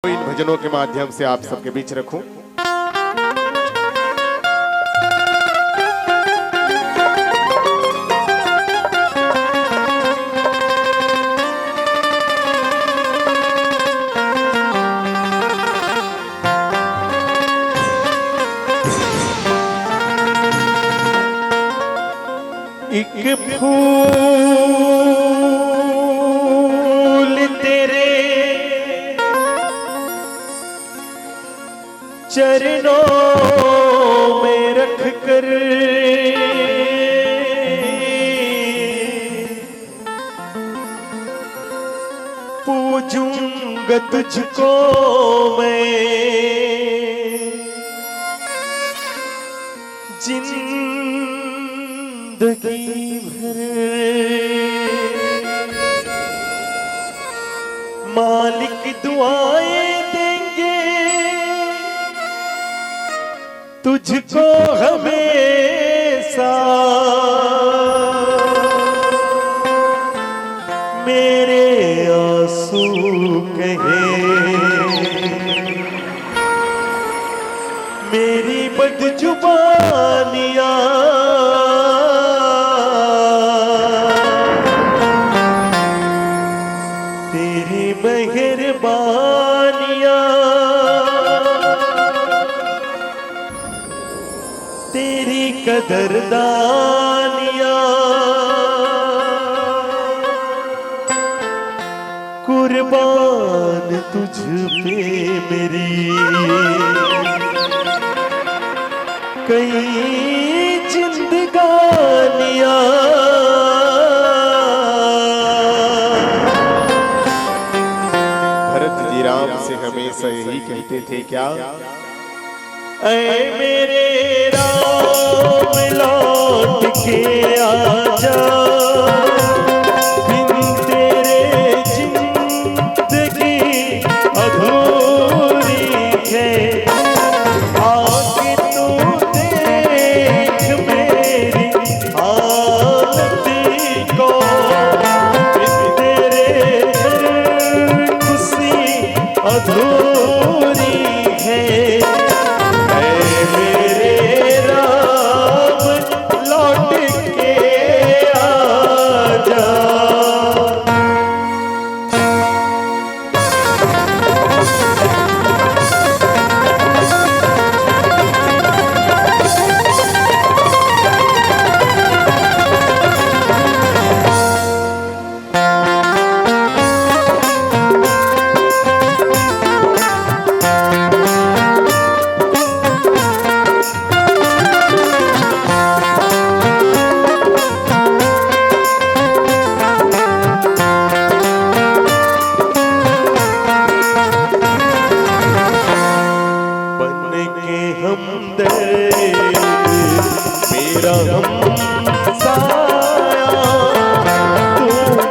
इन भजनों के माध्यम से आप सबके बीच रखूं। एक फूल तेरे चरणों में रख कर पूजूंगा तुझको मैं जिंदगी भर। मालिक दुआएं देंगे तुझको हमेशा, मेरे आंसू कहे मेरी बदजुबानियां, तेरी मेहरबानियां, तेरी कदरदानियां, कुर्बान तुझ पे मेरी कई जिंदगानियां। भरत जी राम से हमेशा यही कहते थे क्या? ऐ मेरे राम लौट के आजा, बिन तेरे जिंदगी अधूरी है। आके तू देख मेरी हालत को, बिन तेरे खुशी अधूरी है। मेरा हमसाया तू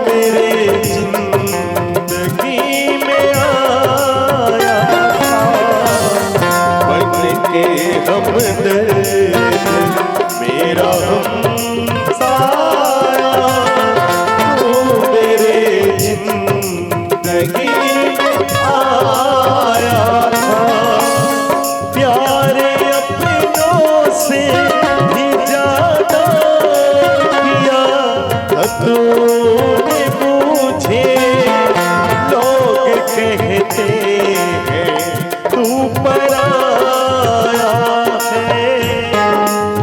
मेरे जिंदगी में आया, बन के हमदर्द मेरा हमसाया तू मेरे जिंदगी में आया था। प्यारे अपनों से भी ज्यादा किया तूने मुझे। लोग कहते हैं तू पराया है,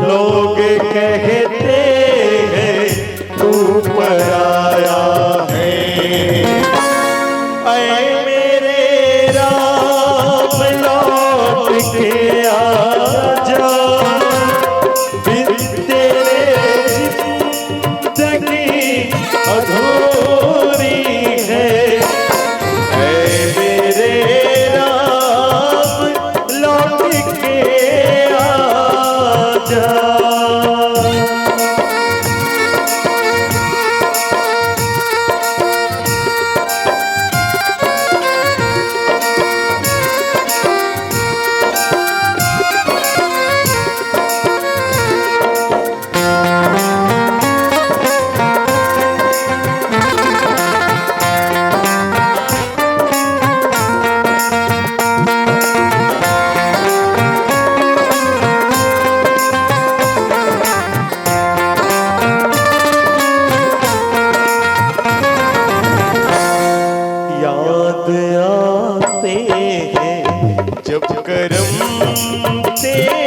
लोग कहते हैं तू पराया है। ऐ मेरे राम लौट के आजा, बिन तेरे जिंदगी अधूरी है। ऐ मेरे राम लौट के आजा। आते हैं जब करम तेरा